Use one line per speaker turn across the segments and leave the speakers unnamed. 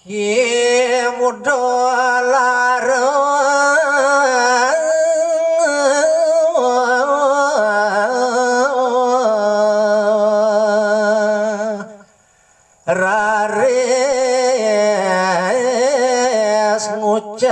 Ye mudolar rares ngucap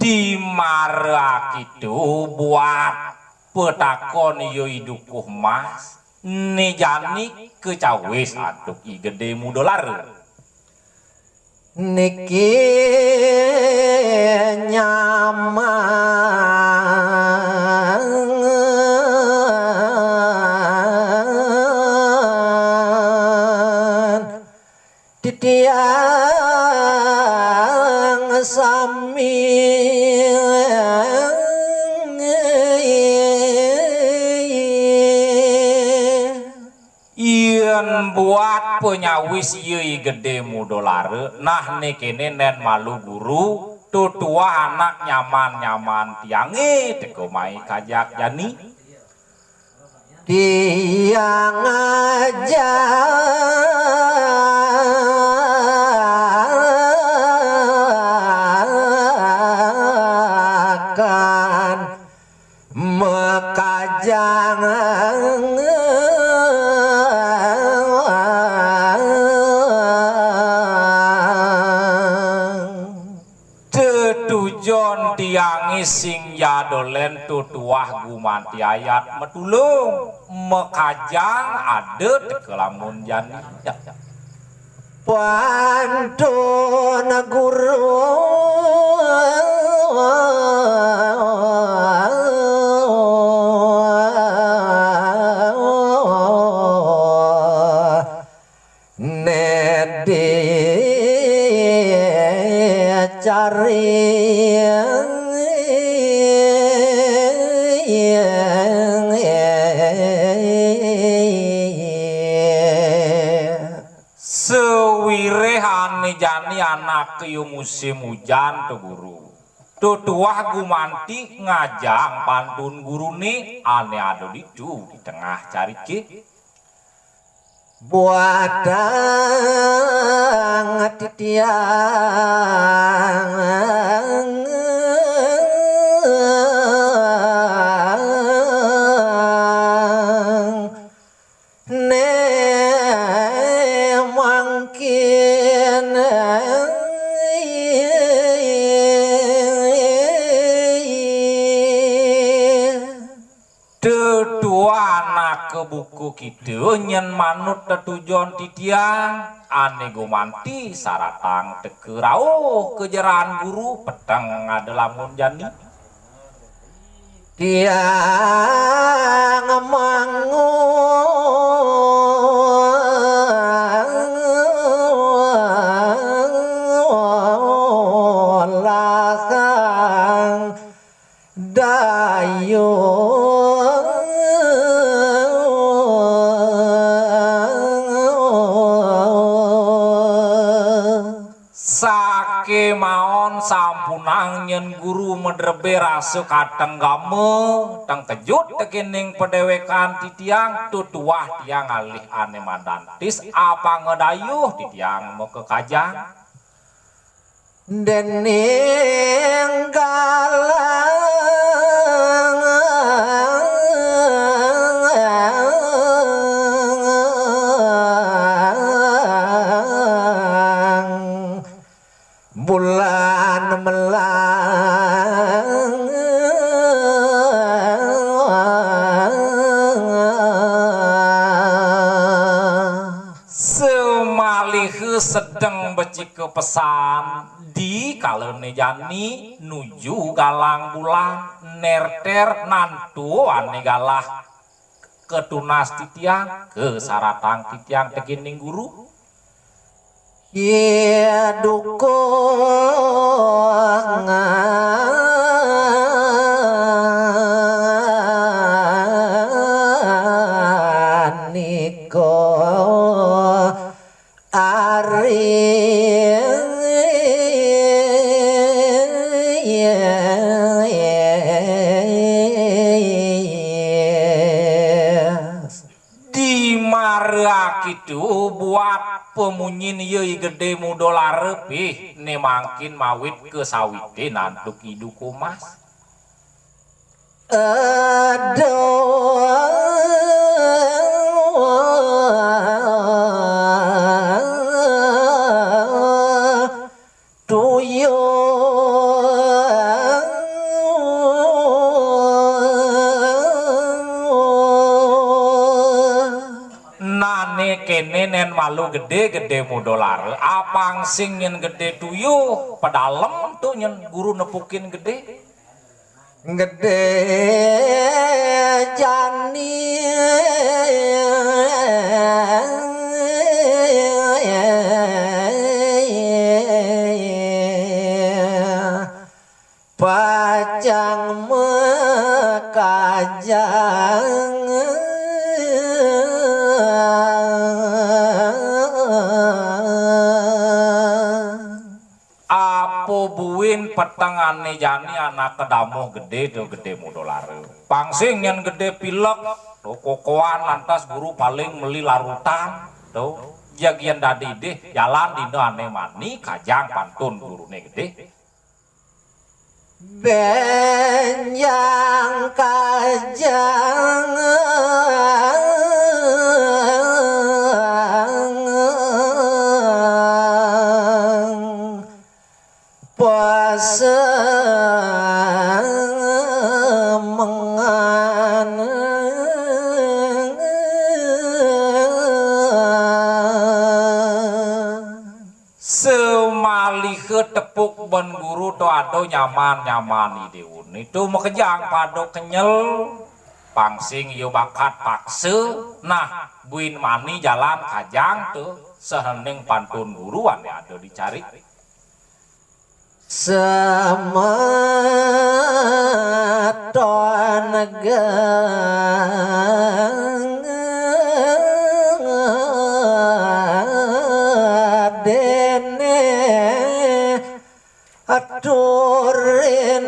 dimarakitu buat petakon yo idukuh mas nejani kecawis aduk i gede mudolar niki nyaman titiang sami buat penyawis yoi gede mudolar nah nekene nen malu guru tutua anak nyaman tiange teko mai kajak jani tiang aja kan mekajang tiang sing yadolen tutuah gumanti ayat metulung mekajang ada tekelamun jani pantun guru nede cari sewirehane jani anak keyu musim hujan tu guru tutuah gumanti ngajang pantun guru nih ane ado didu di tengah carike buatang titiang ke buku kitu nyen manut tetujon titiang ane gumanti saratang tekerau kejaran guru petang ngadelamun jani tiang mangulakang dayo maon sampunang nyen guru medrebe rasu kateng game teng kejut tekening pedewekan titiang tutuah tiang alih ane madantis apa ngedayuh titiang mau ke kajang dening galang bulan melang semalih sedeng becik ke pesan di kalene jani nuju galang bulan nerter nantu ane galah ketunas titiang ke saratang titiang tekining guru ya dukung niko ari pemunyin ieu gede $10 pih ne mangkin mawit ke sawite nantuk iduku mas kene nen malu gede $10 apang sing nyen gede tuyuh pedalem tuh nyen guru nepukin gede
jani pacang mekajang
buin petengane jani anak kedamuh gede tuh gede $10 pangsing yang gede pilek tuh kokoan lantas guru paling meli larutan tuh jagian dadi deh jalan dino ane mani kajang pantun guru ne gede
benjang kajang semengan
semali tepuk ben guru to ado nyaman ideun itu mekejang pado kenyel pangsing yo bakat pakse nah buin mani jalan kajang tuh sehening pantun guruan ya ada dicari
semeton dene aturin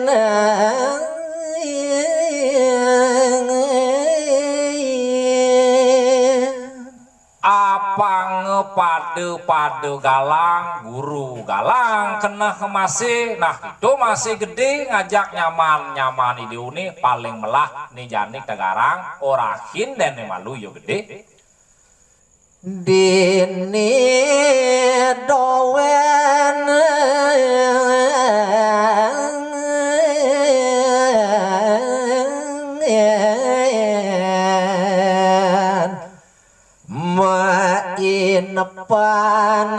pade galang guru galang kena masih nah itu masih gede ngajak nyaman ideune paling melah nih janik tegarang orahin dan malu yo gede
dini dowen nepan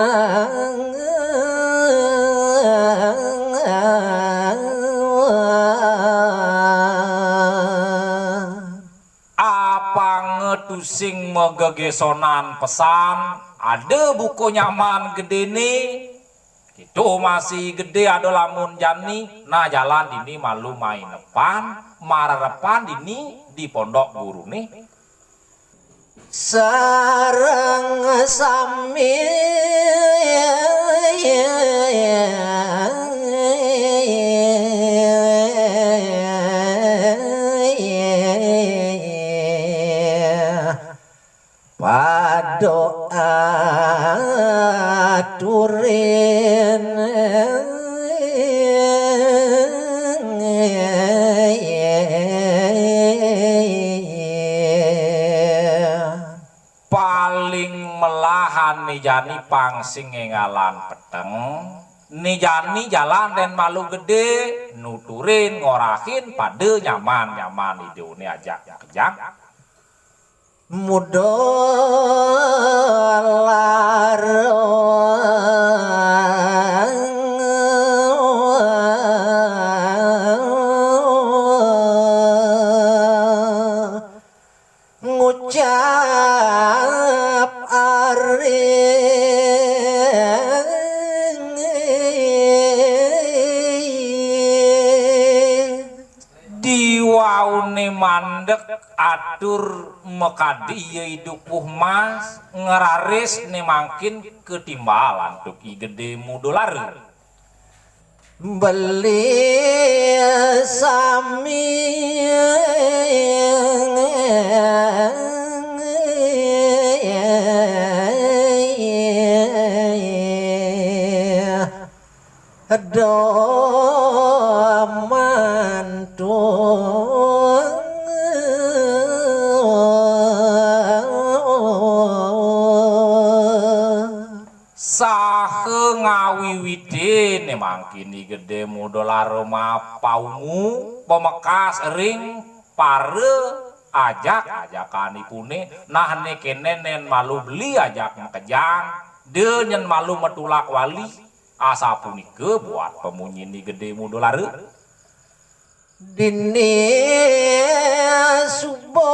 apa ngetusing megegesonan pesan ada buku nyaman gede nih itu masih gede ada lamun jani nah jalan ini malu main depan mararepan ini di pondok guru nih
sareng sami padoa turin
melahan nijani pangsing ngalan peteng nijani jalan dan malu gede nuturin ngorahin pada nyaman ideune aja kejang
mudolar ngucap
diwaune mandek atur mekadi dukuh mas ngeraris ne mangkin ketimbalan tuh gede $10
beli sami domantung
sahe ngawiwidin emang kini gede mudolar mapaungu pemekas ring pare ajakanipune nah ne kenenen malu beli ajak mekejang de nyen malu metulak wali asa punike buat pemunyi ni gede mudolar
dini subo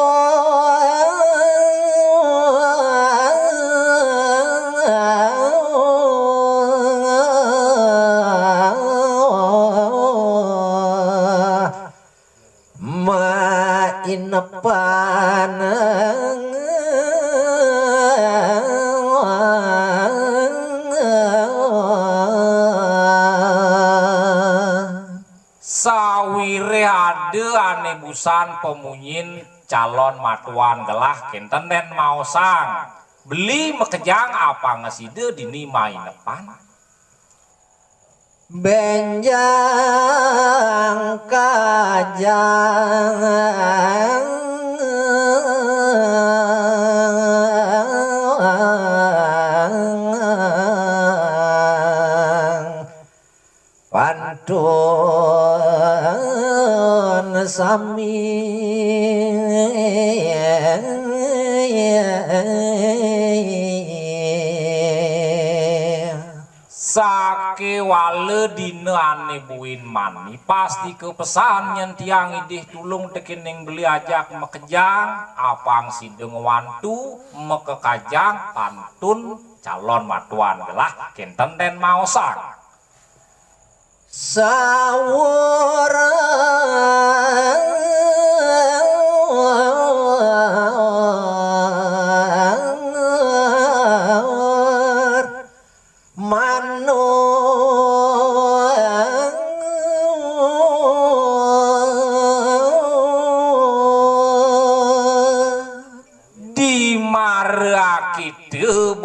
inepan
sawire ade ane busan pemunyin calon matuan gelah kinten den maosang beli mekejang apa ngeside dini mainepan
benjang kajang pantun sami
sake wale dina ane buin mani pasti kepesan nyen tiang idih tulung tekening beli ajak mekejang apang sideng wantu mekekajang pantun calon matuan gelah kinten den maosang
sawur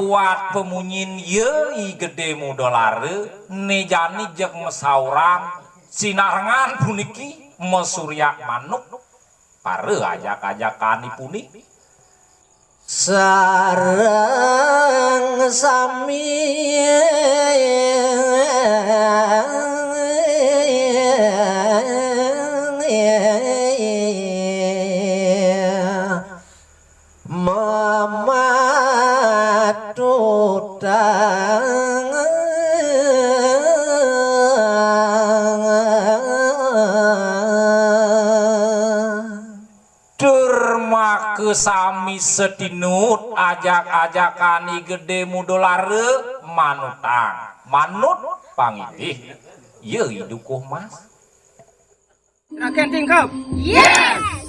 buat pemunyin ye gede mudolare nejani jek mesaurang sinarangan puniki mesuryak manuk pare ajak-ajakan ipuni
sareng sami
sami setinut ajak-ajakani gede mudolare manutang manut pangidih ye hidukuh mas
Raken tingkap. Yes.